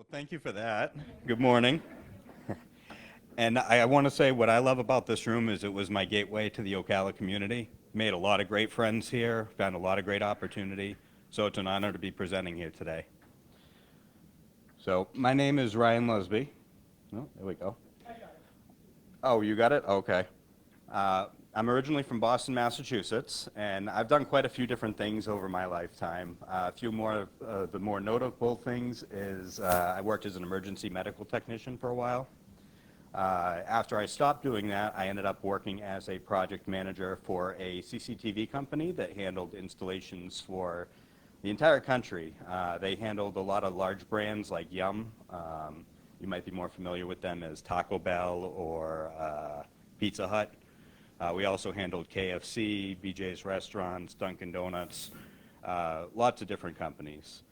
Well, thank you for that. Good morning. And I want to say what I love about this room is it was my gateway to the Ocala community. Made a lot of great friends here, found a lot of great opportunity. So it's an honor to be presenting here today. So my name is Ryan Lusby. Oh, there we go. Oh, you got it? Okay. I'm originally from Boston, Massachusetts, and I've done quite a few different things over my lifetime. A few more of the more notable things is I worked as an emergency medical technician for a while. After I stopped doing that, I ended up working as a project manager for a CCTV company that handled installations for the entire country. They handled a lot of large brands like Yum. You might be more familiar with them as Taco Bell or Pizza Hut. We also handled KFC, BJ's Restaurants, Dunkin' Donuts, lots of different companies.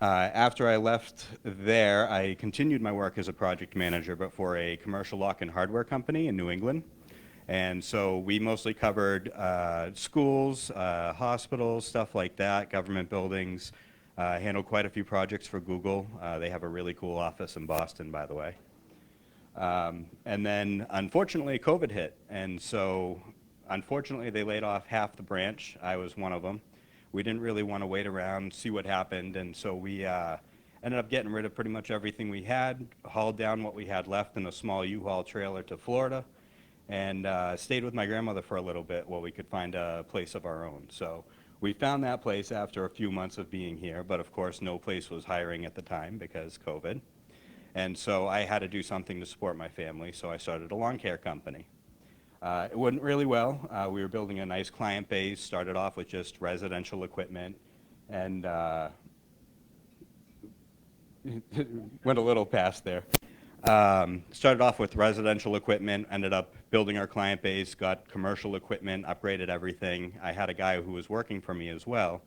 After I left there, I continued my work as a project manager, but for a commercial lock and hardware company in New England. And so we mostly covered schools, hospitals, stuff like that, government buildings. Handled quite a few projects for Google. They have a really cool office in Boston, by the way. And then, unfortunately, COVID hit. And so, unfortunately, they laid off half the branch. I was one of them. We didn't really want to wait around, see what happened, and so we ended up getting rid of pretty much everything we had, hauled down what we had left in a small U-Haul trailer to Florida, and stayed with my grandmother for a little bit while we could find a place of our own. So we found that place after a few months of being here, but of course no place was hiring at the time because COVID. And so I had to do something to support my family, so I started a lawn care company. It went really well. We were building a nice client base, started off with just residential equipment, and went a little past there. Started off with residential equipment, ended up building our client base, got commercial equipment, upgraded everything. I had a guy who was working for me as well,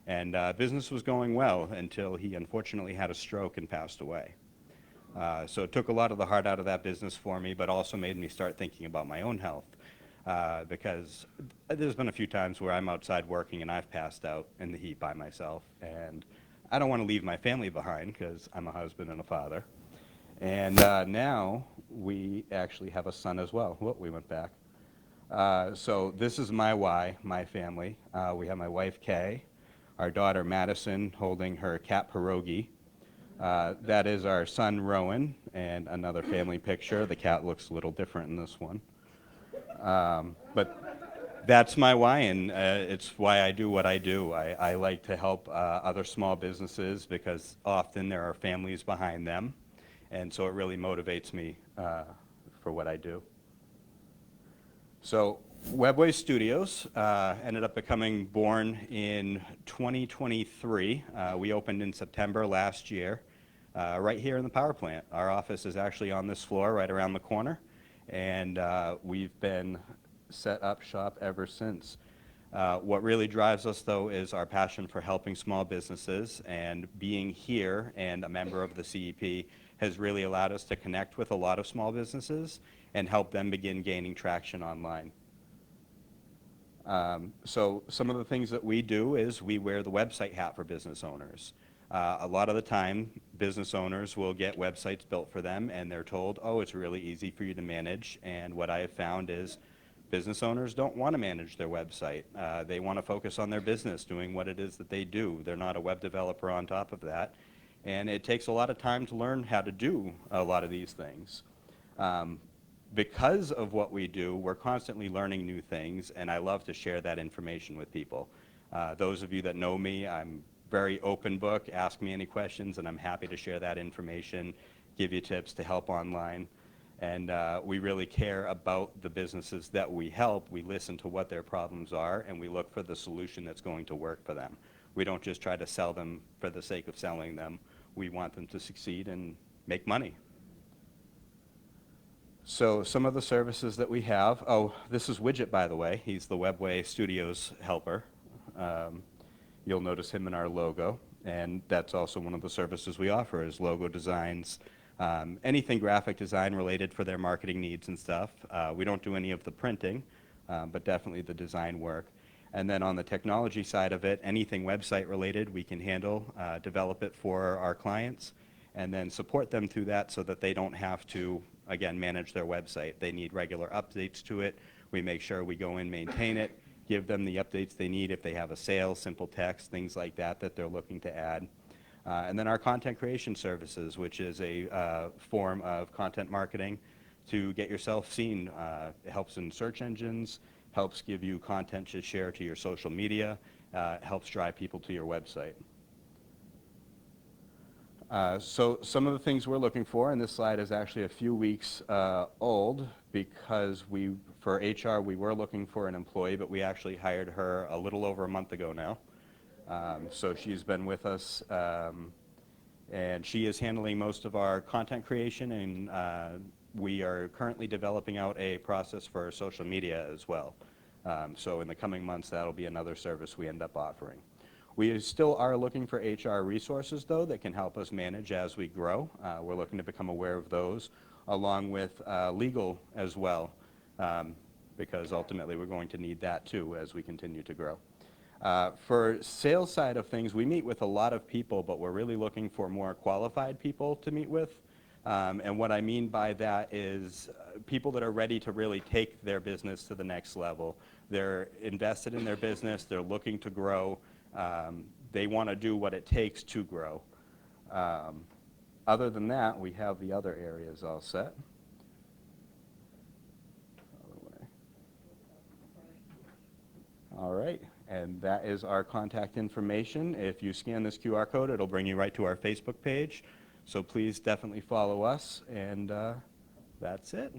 and business was going well until he unfortunately had a stroke and passed away. So it took a lot of the heart out of that business for me, but also made me start thinking about my own health. Because there's been a few times where I'm outside working and I've passed out in the heat by myself. And I don't want to leave my family behind because I'm a husband and a father. And now we actually have a son as well. Whoop, we went back. So this is my why, my family. We have my wife, Kay, our daughter, Madison, holding her cat pierogi. That is our son, Rowan, and another family picture. The cat looks a little different in this one. But that's my why, and it's why I do what I do. I like to help other small businesses because often there are families behind them, and so it really motivates me for what I do. So Webway Studios ended up becoming born in 2023. We opened in September last year, right here in the power plant. Our office is actually on this floor, right around the corner, and we've been set up shop ever since. What really drives us, though, is our passion for helping small businesses, and being here and a member of the CEP has really allowed us to connect with a lot of small businesses and help them begin gaining traction online. So some of the things that we do is we wear the website hat for business owners. A lot of the time, business owners will get websites built for them and they're told, oh, it's really easy for you to manage. And what I have found is business owners don't want to manage their website. They want to focus on their business, doing what it is that they do. They're not a web developer on top of that. And it takes a lot of time to learn how to do a lot of these things. Because of what we do, we're constantly learning new things, and I love to share that information with people. Those of you that know me, I'm very open book. Ask me any questions, and I'm happy to share that information, give you tips to help online. And we really care about the businesses that we help. We listen to what their problems are, and we look for the solution that's going to work for them. We don't just try to sell them for the sake of selling them. We want them to succeed and make money. So some of the services that we have, oh, this is Widget, by the way. He's the Webway Studios helper. You'll notice him in our logo, and that's also one of the services we offer is logo designs, anything graphic design related for their marketing needs and stuff. We don't do any of the printing, but definitely the design work. And then on the technology side of it, anything website related we can handle, develop it for our clients, and then support them through that so that they don't have to, again, manage their website. They need regular updates to it. We make sure we go in, maintain it, give them the updates they need if they have a sale, simple text, things like that that they're looking to add. And then our content creation services, which is a form of content marketing to get yourself seen. It helps in search engines, helps give you content to share to your social media, helps drive people to your website. So some of the things we're looking for, and this slide is actually a few weeks old, because for HR, we were looking for an employee, but we actually hired her a little over a month ago now. So she's been with us, and she is handling most of our content creation, and we are currently developing out a process for social media as well. So in the coming months, that'll be another service we end up offering. We still are looking for HR resources, though, that can help us manage as we grow. We're looking to become aware of those, along with legal as well, because ultimately we're going to need that too as we continue to grow. For sales side of things, we meet with a lot of people, but we're really looking for more qualified people to meet with. And what I mean by that is people that are ready to really take their business to the next level. They're invested in their business, they're looking to grow, they want to do what it takes to grow. Other than that, we have the other areas all set. All right, and that is our contact information. If you scan this QR code, it'll bring you right to our Facebook page. So please definitely follow us, and that's it.